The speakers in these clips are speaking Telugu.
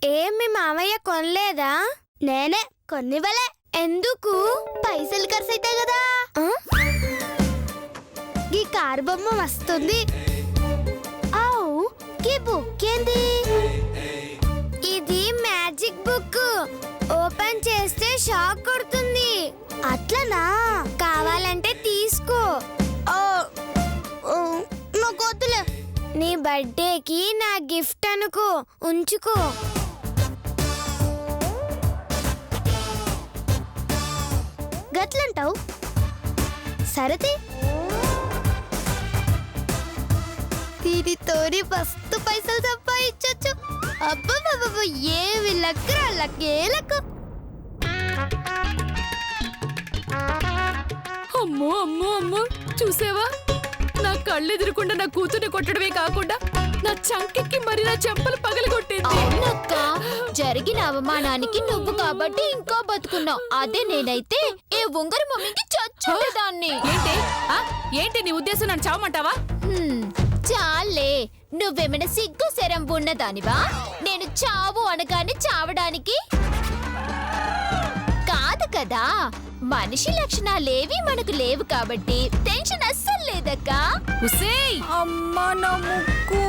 మీ మామయ్య కొనలేదా? నేనే కొన్నివ్వలే. ఎందుకు? పైసలు ఖర్చు అవుతాయి కదా. ఈ కారు బొమ్మ వస్తుంది. ఈ బుక్ ఏంది? ఇది మ్యాజిక్ బుక్. ఓపెన్ చేస్తే షాక్ కొడుతుంది. అట్లనా? కావాలంటే తీసుకో. నాకు వద్దులే. నీ బర్త్డేకి నా గిఫ్ట్ అనుకో, ఉంచుకో. గట్లంటావు? సరది దీనితోని మస్తు పైసలు సంపాదించొచ్చు. అబ్బబ్బబ్బ, ఏమి లక్కరా, లక్కే లక్కు. అమ్మో అమ్మో అమ్మో, చూసావా? నా కళ్ళు ఎదురుకుండా నా కూతుర్ని కొట్టడమే కాకుండా నా చంకెక్కి మరి నా చెంపలు పగలగొట్టింది. అవునక్క, జరిగిన అవమానానికి నువ్వు కాబట్టి ఇంకా బతుకున్నావు. అదే నేనైతే ఏ ఉంగరు మమ్మీకి చచ్చేదాన్ని. ఏంటి నీ ఉద్దేశం? నన్ను చావమంటావా? చాలే, నువ్వేమైనా సిగ్గు శరం ఉన్నదానివా? నేను చావు అనగానే చావడానికి కాదు కదా. మనిషి లక్షణాలేవి మనకు లేవు కాబట్టి టెన్షన్ అస్సలు లేదక్కా. అమ్మా నా ముక్కు.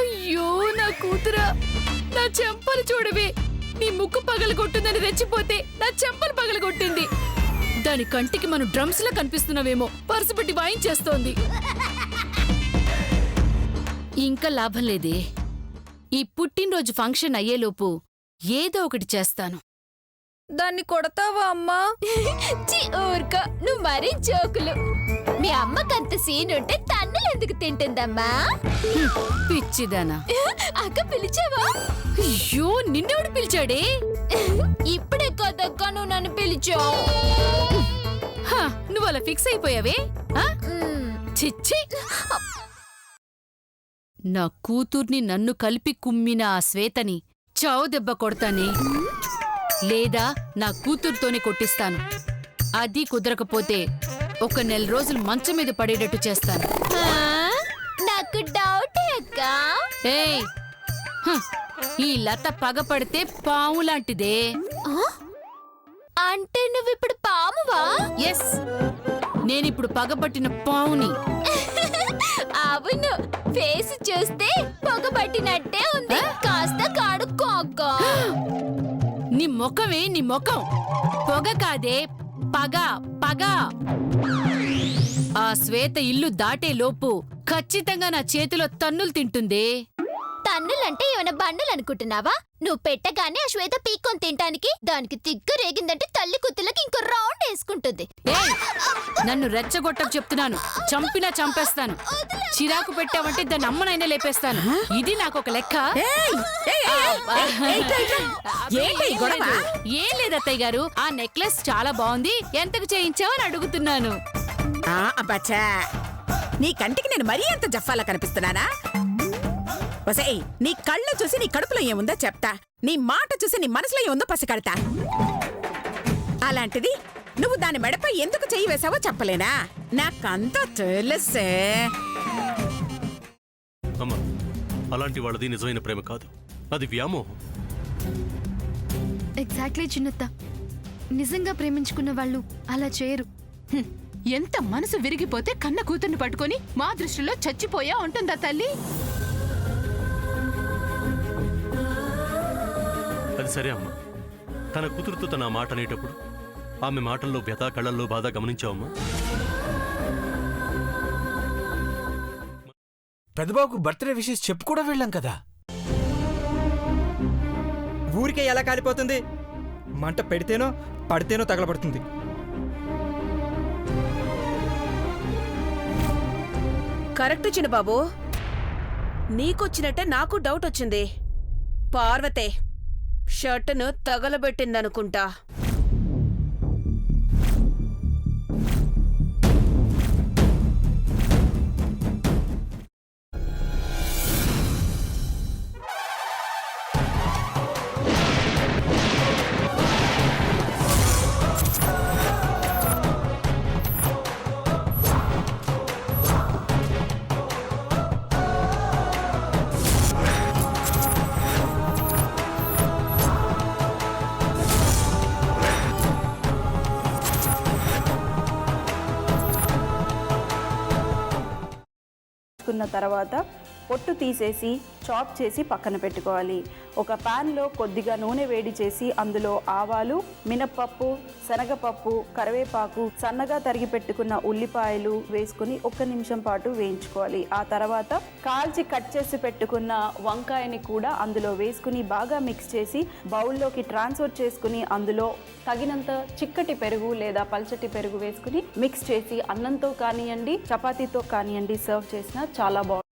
అయ్యో నా కూతురా, నా చెంపలు చూడవే. నీ ముక్కు పగలగొట్టిందని రెచ్చిపోతే నా చెంపలు పగలగొట్టింది. దాని కంటికి మనం డ్రమ్స్ లా కనిపిస్తున్నావేమో, పర్సు పెట్టి వాయించేస్తోంది. ఇంకా లాభం లేదే. ఈ పుట్టినరోజు ఫంక్షన్ అయ్యేలోపు ఏదో ఒకటి చేస్తాను. దాన్ని కొడతావా అమ్మా? ఊరుకో, నువ్వు మరీ జోకులు. మీ అమ్మకంత సీన్ ఉంటే తన్నులు ఎందుకు తింటుందమ్మా? పిచ్చిదానా. అక్క పిలిచావా? అయ్యో, నిన్నెవడు పిలిచాడే? ఇప్పుడే కదక్క నువ్వు నన్ను పిలిచావు. నువ్వు అలా ఫిక్స్ అయిపోయావే? చిచ్చి, నా కూతుర్ని నన్ను కలిపి కుమ్మిన ఆ శ్వేతని చావు దెబ్బ కొడతానే, లేదా నా కూతురుతోనే కొట్టిస్తాను. అది కుదరకపోతే ఒక నెల రోజులు మంచం మీద పడేటట్టు చేస్తాను. నాకు డౌటే అక్క. ఏయ్, ఈ లత పగపడితే పాము లాంటిదే. అంటే నువ్విప్పుడు పామువా? ఎస్, నేనిప్పుడు పగపట్టిన పావుని. అవును, ఫేస్ చూస్తే పొగబట్టినట్టే ఉంది. కాస్త కడుక్కో అక్క. నీ ముఖమే, నీ ముఖం పొగ కాదే, పగ పగ. ఆ శ్వేత ఇల్లు దాటే లోపు ఖచ్చితంగా నా చేతిలో తన్నులు తింటుందే. తన్నులంటే ఏమైనా బండలు అనుకుంటున్నావా? నువ్వు పెట్టగానే ఆ శ్వేత పీక్కొని తింటానికి దానికి తిగ్గు రేగిందంటే తల్లి కుత్తులకి ఇంకో రౌండ్ వేసుకుంటుంది. ఏయ్, నన్ను రెచ్చగొట్టకు చెప్తున్నాను. చంపినా చంపేస్తాను. చిరాకు పెట్టావంటే దాన్ని అమ్మనైనా లేపేస్తాను. ఇది నాకు ఒక లెక్క. ఏం లేదు అత్తయ్య గారు, ఆ నెక్లెస్ చాలా బాగుంది, ఎంతకు చేయించావని అడుగుతున్నాను. అబ్బచ్చా, నీ కంటికి నేను మరీ అంత జఫాలా కనిపిస్తున్నానా? వసేయ్, నీ కళ్ళు చూసి నీ కడుపులో ఏముందో చెప్తా, నీ మాట చూసి నీ మనసులో ఏముందో పసికడతా. అలాంటిది నువ్వు దాని మెడపై ఎందుకు చెయ్యి వేసావో చెప్పలేనా? నాకంతా తెలుసే. అమ్మా, అలాంటి వాళ్ళది నిజమైన ప్రేమ కాదు, అది వ్యామోహం. ఎగ్జాక్ట్లీ చిన్నత్త, నిజంగా ప్రేమించుకున్న వాళ్ళు అలా చేయరు. ఎంత మనసు విరిగిపోతే కన్న కూతుర్ని పట్టుకొని మా దృష్టిలో చచ్చిపోయా ఉంటుందా తల్లి? అది సరే అమ్మా, తన కూతురుతో తన మాట అనేటప్పుడు ఆమె మాటల్లో వ్యథ, కళ్ళల్లో బాధ గమనించావమ్మా? పెద్దబాబుకు బర్త్డే విషెస్ చెప్పు కూడా వెళ్ళాం కదా. ఊరికే ఎలా కాలిపోతుంది? మంట పెడితేనో పడితేనో తగలబడుతుంది. కరెక్ట్ చిన్నబాబు, నీకొచ్చినట్టే నాకు డౌట్ వచ్చింది. పార్వతే షర్టును తగలబెట్టిందనుకుంటా. వేసుకున్న తర్వాత పొట్టు తీసేసి చాప్ చేసి పక్కన పెట్టుకోవాలి. ఒక ప్యాన్లో కొద్దిగా నూనె వేడి చేసి అందులో ఆవాలు, మినప్పప్పు, శనగపప్పు, కరివేపాకు, సన్నగా తరిగి పెట్టుకున్న ఉల్లిపాయలు వేసుకుని 1 నిమిషం పాటు వేయించుకోవాలి. ఆ తర్వాత కాల్చి కట్ చేసి పెట్టుకున్న వంకాయని కూడా అందులో వేసుకుని బాగా మిక్స్ చేసి బౌల్లోకి ట్రాన్స్ఫర్ చేసుకుని అందులో తగినంత చిక్కటి పెరుగు లేదా పల్చటి పెరుగు వేసుకుని మిక్స్ చేసి అన్నంతో కానివ్వండి, చపాతీతో కానివ్వండి సర్వ్ చేసినా చాలా బాగుంటుంది.